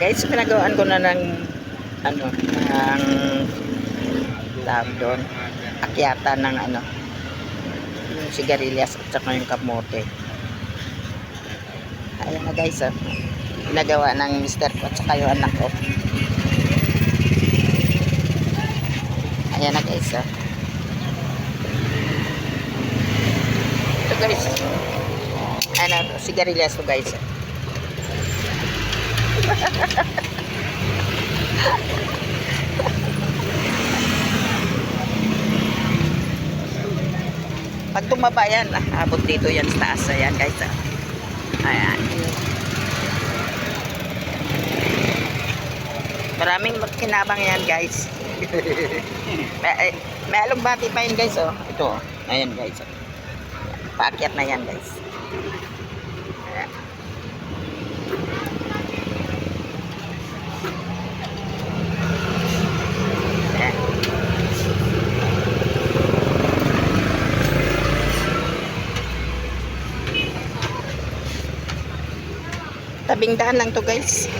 Guys, pinagawaan ko na ng ano, ng tawag doon, akyatan ng ano, yung sigarilyas at saka yung kamote. Ayan na guys, oh. Pinagawa ng mister ko at saka yung anak ko. Ayan na guys, oh. Ito guys, ano, sigarilyas to guys. Pag tumaba yan, abot dito yan sa taas. Ayan guys, oh. Ayan. Maraming kinabang yan guys. May alugbati pa yan guys, oh. Ito, oh. Ayan guys, oh. Paakyat na yan guys. Ayan. Ayan. Tabing daan lang to guys.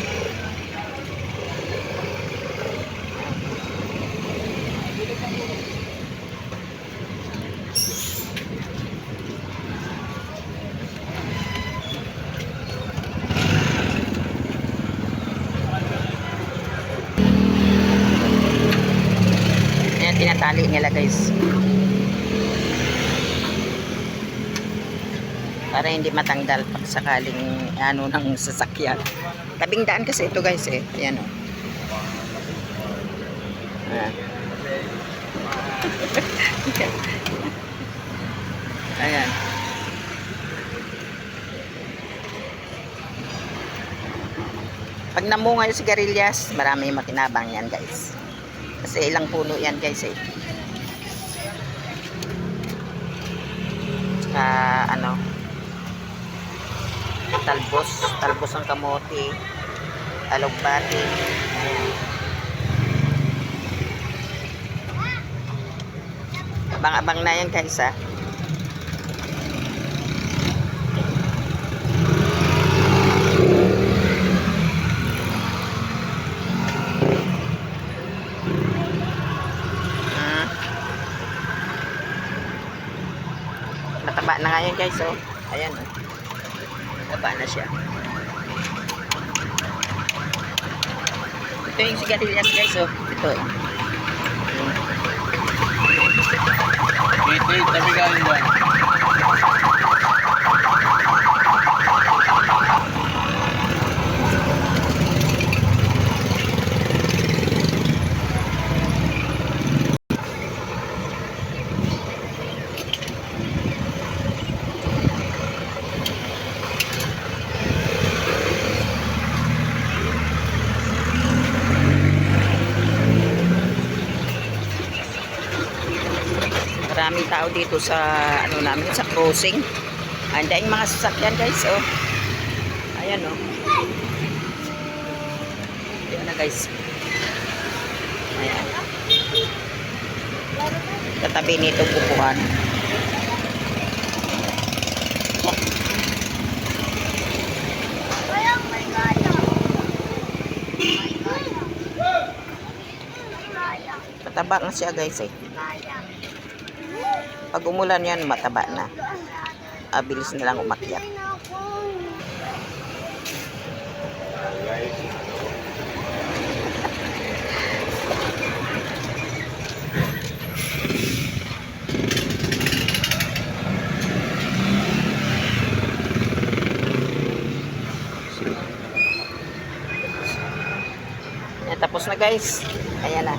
Ayan, tinatali nila guys. Para hindi matanggal pag sakaling ano ng sasakyan. Tabing daan kasi ito guys eh. Ayan o. Ayan. Pag namunga yung sigarilyas, marami makinabang yan guys. Kasi ilang puno yan guys eh. Ano, talbos ang kamote, alugbati. Ayan. Abang-abang na yan guys ha. Mataba na nga yan guys, oh. Ayan, oh. Mataba na siya. Ito yung sigarilyas guys, oh. Ito. Wait, tabi galing ba? Maraming tao dito sa ano namin, sa crossing. Andaing mga sasakyan guys, oh. Ayan, oh. Ayan na guys. Ayan. Katabi nito pupuan. Mataba na siya guys eh. Pag umulan yan, mataba na. Bilis na lang umakyat. Yan, tapos na guys. Ayan na.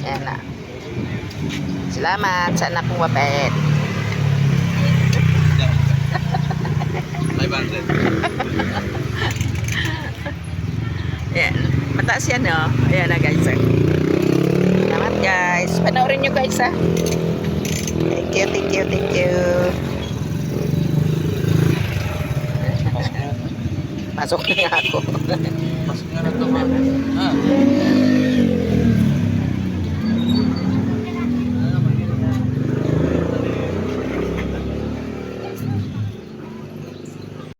Ayan na. Salamat sa anak kong wapet. 500. Ayan. Mataas yan, no? Ayan na, guys. Salamat, guys. Panoorin nyo, guys, ha? Thank you, thank you, thank you. Pasok na nga ako. Pasok nga na ito, ma'am.